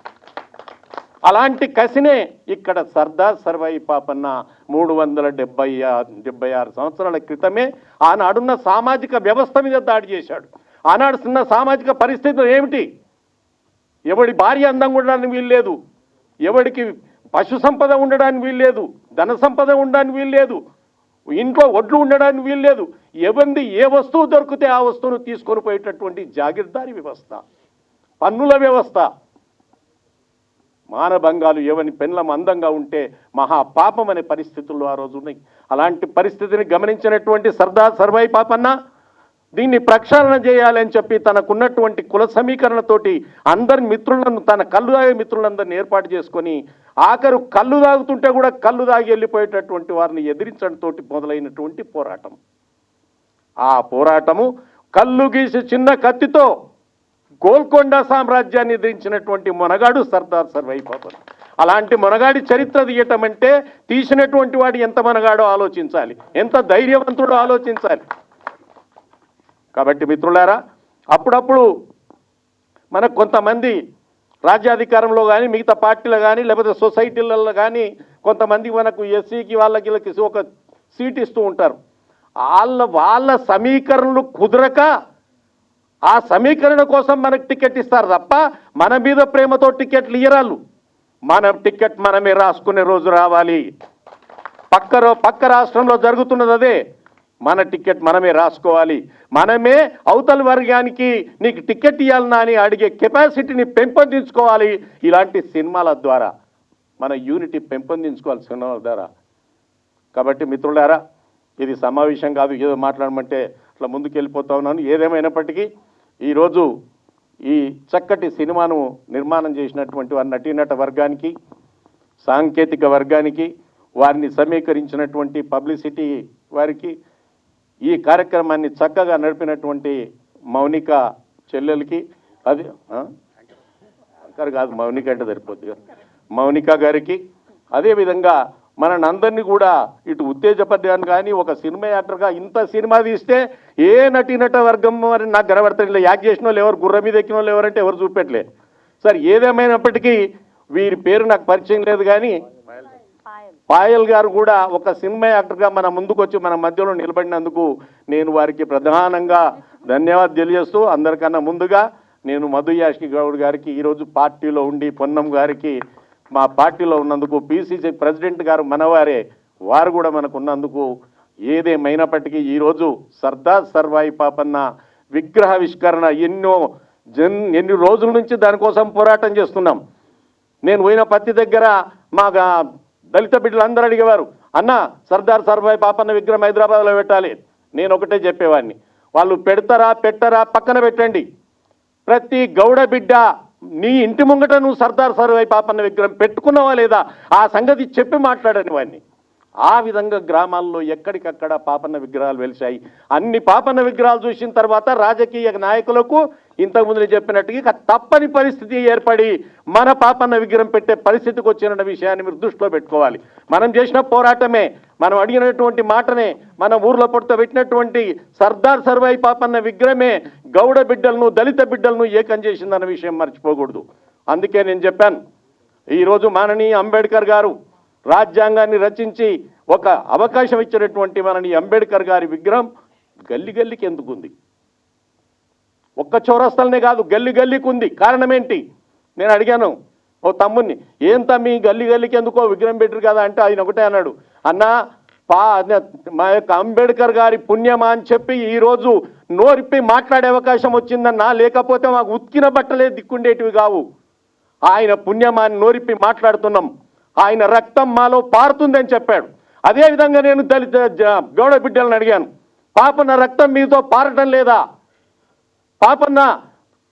అలాంటి కసినే ఇక్కడ సర్దార్ సర్వాయి పాపన్న 376 సంవత్సరాల క్రితమే ఆనాడున్న సామాజిక వ్యవస్థ మీద దాడి చేశాడు. ఆనాడున్న సామాజిక పరిస్థితులు ఏమిటి? ఎవడి భార్య అందంగా ఉండడానికి వీల్లేదు, ఎవడికి పశు సంపద ఉండడానికి వీల్లేదు, ధన సంపద ఉండడానికి వీల్లేదు, ఇంట్లో ఒడ్లు ఉండడానికి వీల్లేదు. ఎవరిది ఏ వస్తువు దొరికితే ఆ వస్తువును తీసుకొని పోయేటటువంటి జాగీర్దారీ వ్యవస్థ, పన్నుల వ్యవస్థ, మానభంగాలు, ఎవని పెండ్లం అందంగా ఉంటే మహాపాపం అనే పరిస్థితుల్లో ఆ రోజు ఉన్నాయి. అలాంటి పరిస్థితిని గమనించినటువంటి సర్దార్ సర్వాయి పాపన్న దీన్ని ప్రక్షాళన చేయాలని చెప్పి తనకున్నటువంటి కుల సమీకరణతోటి అందరి మిత్రులను, తన కళ్ళు తాగే మిత్రులందరినీ ఏర్పాటు చేసుకొని ఆఖరు కళ్ళు తాగుతుంటే కూడా కళ్ళు తాగి వెళ్ళిపోయేటటువంటి వారిని ఎదిరించడంతో మొదలైనటువంటి పోరాటం. ఆ పోరాటము కళ్ళు గీసి చిన్న కత్తితో గోల్కొండ సామ్రాజ్యాన్ని ఎదిరించినటువంటి మొనగాడు సర్దార్ సర్వాయి పాపన్న. అలాంటి మొనగాడి చరిత్ర తీయటం అంటే తీసినటువంటి వాడు ఎంత మొనగాడో ఆలోచించాలి, ఎంత ధైర్యవంతుడో ఆలోచించాలి. కాబట్టి మిత్రులారా, అప్పుడప్పుడు మనకు కొంతమంది రాజ్యాధికారంలో కానీ మిగతా పార్టీలు కానీ లేకపోతే సొసైటీలలో కానీ కొంతమంది మనకు ఎస్సీకి వాళ్ళకి ఒక సీట్ ఇస్తూ ఉంటారు. వాళ్ళ సమీకరణలు కుదరక ఆ సమీకరణ కోసం మనకు టికెట్ ఇస్తారు తప్ప మన మీద ప్రేమతో టికెట్లు ఇయ్యరాళ్ళు. మన టికెట్ మనమే రాసుకునే రోజు రావాలి. పక్క రాష్ట్రంలో జరుగుతున్నది అదే. మన టికెట్ మనమే రాసుకోవాలి, మనమే అవతల వర్గానికి నీకు టికెట్ ఇవ్వాలన్నా అని అడిగే కెపాసిటీని పెంపొందించుకోవాలి. ఇలాంటి సినిమాల ద్వారా మన యూనిటీ పెంపొందించుకోవాలి, సినిమాల ద్వారా. కాబట్టి మిత్రులారా, ఇది సమావేశం కాదు, ఏదో మాట్లాడమంటే అట్లా ముందుకు వెళ్ళిపోతా ఉన్నాను. ఏదేమైనప్పటికీ ఈరోజు ఈ చక్కటి సినిమాను నిర్మాణం చేసినటువంటి వారి నటీనట వర్గానికి, సాంకేతిక వర్గానికి, వారిని సమీకరించినటువంటి పబ్లిసిటీ వారికి, ఈ కార్యక్రమాన్ని చక్కగా నడిపినటువంటి మౌనిక చెల్లెలకి, అది అంకర్ కాదు మౌనిక అంటే సరిపోద్ది, మౌనిక గారికి, అదేవిధంగా మనని అందరినీ కూడా ఇటు ఉత్తేజపడ్డాను. కానీ ఒక సినిమా యాక్టర్గా ఇంత సినిమా తీస్తే ఏ నటీనట వర్గం మరి నాకు కనబడతారు. ఇలా యాక్ట్ చేసిన వాళ్ళు ఎవరు, గుర్ర మీద ఎక్కిన వాళ్ళు ఎవరంటే ఎవరు చూపెట్టలే. సరే, ఏదేమైనప్పటికీ వీరి పేరు నాకు పరిచయం లేదు. కానీ పాయల్ గారు కూడా ఒక సినిమా యాక్టర్గా మన ముందుకు వచ్చి మన మధ్యలో నిలబడినందుకు నేను వారికి ప్రధానంగా ధన్యవాదాలు తెలియజేస్తూ, అందరికన్నా ముందుగా నేను మధు యాష్కి గౌడ్ గారికి, ఈరోజు పార్టీలో ఉండి పొన్నం గారికి, మా పార్టీలో ఉన్నందుకు, పిసిసి ప్రెసిడెంట్ గారు మనవారే, వారు కూడా మనకు ఉన్నందుకు, ఏదేమైనప్పటికీ ఈరోజు సర్దార్ సర్వాయి పాపన్న విగ్రహావిష్కరణ ఎన్ని రోజుల నుంచి దానికోసం పోరాటం చేస్తున్నాం. నేను పోయిన పత్తి దగ్గర మా దళిత బిడ్డలందరూ అడిగేవారు, అన్న సర్దార్ సర్వాయి పాపన్న విగ్రహం హైదరాబాద్లో పెట్టాలి. నేను ఒకటే చెప్పేవాడిని, వాళ్ళు పెడతారా పెట్టరా పక్కన పెట్టండి, ప్రతి గౌడ బిడ్డ నీ ఇంటి ముంగట నువ్వు సర్దార్ సర్వాయి పాపన్న విగ్రహం పెట్టుకున్నావా లేదా ఆ సంగతి చెప్పి మాట్లాడని వాడిని. ఆ విధంగా గ్రామాల్లో ఎక్కడికక్కడ పాపన్న విగ్రహాలు వెలిశాయి. అన్ని పాపన్న విగ్రహాలు చూసిన తర్వాత రాజకీయ నాయకులకు ఇంతకుముందు చెప్పినట్టుగా తప్పని పరిస్థితి ఏర్పడి మన పాపన్న విగ్రహం పెట్టే పరిస్థితికి వచ్చిన విషయాన్ని మీరు దృష్టిలో పెట్టుకోవాలి. మనం చేసిన పోరాటమే, మనం అడిగినటువంటి మాటనే, మన ఊర్లో పెట్టినటువంటి సర్దార్ సర్వాయి పాపన్న విగ్రహమే గౌడ బిడ్డలను, దళిత బిడ్డలను ఏకం చేసిందన్న విషయం మర్చిపోకూడదు. అందుకే నేను చెప్పాను, ఈరోజు మాననీయ అంబేద్కర్ గారు రాజ్యాంగాన్ని రచించి ఒక అవకాశం ఇచ్చినటువంటి మాననీయ అంబేద్కర్ గారి విగ్రహం గల్లి గల్లికి ఎందుకుంది? ఒక్క చౌరస్తాలనే కాదు, గల్లి గల్లికి ఉంది. కారణం ఏంటి? నేను అడిగాను ఓ తమ్ముడిని, ఏం తమ్మి గల్లి గల్లికి ఎందుకో విగ్రహం పెట్టరు కదా అంటే ఆయన ఒకటే అన్నాడు, అన్నా మా యొక్క అంబేద్కర్ గారి పుణ్యమా అని చెప్పి ఈరోజు నోరిప్పి మాట్లాడే అవకాశం వచ్చిందన్నా, లేకపోతే మాకు ఉతికిన బట్టలే దిక్కుండేటివి కావు. ఆయన పుణ్యమాన్ని నోరిప్పి మాట్లాడుతున్నాం, ఆయన రక్తం మాలో పారుతుందని చెప్పాడు. అదేవిధంగా నేను దళిత గౌడ బిడ్డలను అడిగాను, పాపన్న రక్తం మీతో పారటం లేదా?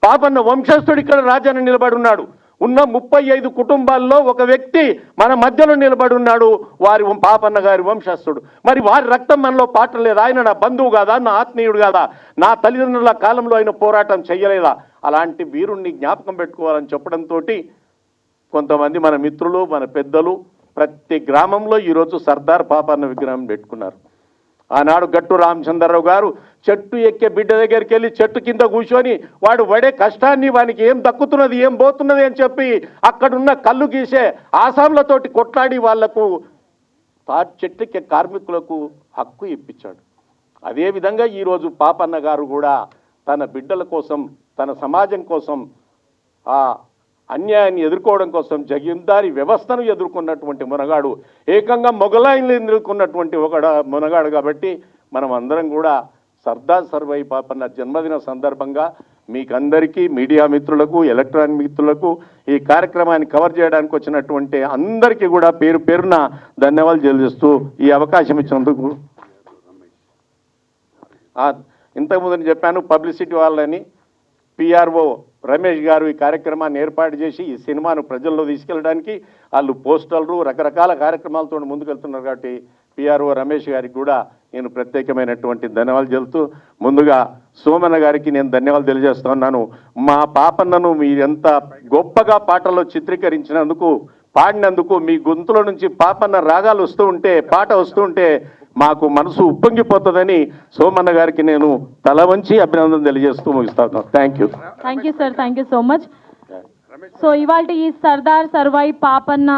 పాపన్న వంశస్థుడు ఇక్కడ రాజ్యాన్ని నిలబడి ఉన్నాడు. ఉన్న 35 కుటుంబాల్లో ఒక వ్యక్తి మన మధ్యలో నిలబడి ఉన్నాడు, వారి పాపన్న గారి వంశస్థుడు. మరి వారి రక్తం మనలో పాటలేదు? ఆయన నా బంధువు కాదా, నా ఆత్మీయుడు కాదా, నా తల్లిదండ్రుల కాలంలో ఆయన పోరాటం చేయలేదా? అలాంటి వీరుణ్ణి జ్ఞాపకం పెట్టుకోవాలని చెప్పడంతో కొంతమంది మన మిత్రులు, మన పెద్దలు ప్రతి గ్రామంలో ఈరోజు సర్దార్ పాపన్న విగ్రహం పెట్టుకున్నారు. ఆనాడు గట్టు రామచంద్రరావు గారు చెట్టు ఎక్కే బిడ్డ దగ్గరికి వెళ్ళి చెట్టు కింద కూర్చొని వాడు పడే కష్టాన్ని, వానికి ఏం దక్కుతున్నది, ఏం పోతున్నది అని చెప్పి అక్కడున్న కళ్ళు గీసే ఆసాములతోటి కొట్లాడి వాళ్లకు చెట్టుకే కార్మికులకు హక్కు ఇప్పించాడు. అదేవిధంగా ఈరోజు పాపన్న గారు కూడా తన బిడ్డల కోసం, తన సమాజం కోసం, ఆ అన్యాయాన్ని ఎదుర్కోవడం కోసం జగీందారీ వ్యవస్థను ఎదుర్కొన్నటువంటి మునగాడు, ఏకంగా మొఘలాయిని ఎదుర్కొన్నటువంటి ఒక మునగాడు. కాబట్టి మనం అందరం కూడా సర్దార్ సర్వాయి పాపన్న జన్మదిన సందర్భంగా మీకందరికీ, మీడియా మిత్రులకు, ఎలక్ట్రానిక్ మిత్రులకు, ఈ కార్యక్రమాన్ని కవర్ చేయడానికి వచ్చినటువంటి అందరికీ కూడా పేరు పేరున ధన్యవాదాలు తెలియజేస్తూ ఈ అవకాశం ఇచ్చినందుకు. ఇంతకుముందు చెప్పాను, పబ్లిసిటీ వాళ్ళని పిఆర్ఓ రమేష్ గారు ఈ కార్యక్రమాన్ని ఏర్పాటు చేసి ఈ సినిమాను ప్రజల్లో తీసుకెళ్ళడానికి వాళ్ళు పోస్టర్లు, రకరకాల కార్యక్రమాలతో ముందుకెళ్తున్నారు. కాబట్టి పిఆర్ఓ రమేష్ గారికి కూడా నేను ప్రత్యేకమైనటువంటి ధన్యవాదాలు చెబుతూ, ముందుగా సోమన్న గారికి నేను ధన్యవాదాలు తెలియజేస్తా ఉన్నాను. మా పాపన్నను మీరెంత గొప్పగా పాటలో చిత్రీకరించినందుకు, పాడినందుకు, మీ గొంతులో నుంచి పాపన్న రాగాలు వస్తూ ఉంటే, పాట వస్తూ ఉంటే మాకు మనసు ఉప్పొంగిపోతుందని సోమన్న గారికి నేను తల వంచి అభినందన తెలియజేస్తూ ముగిస్తాను. Thank you. Thank you sir, thank you so much. So ఇవాళ ఈ సర్దార్ సర్వాయి పాపన్న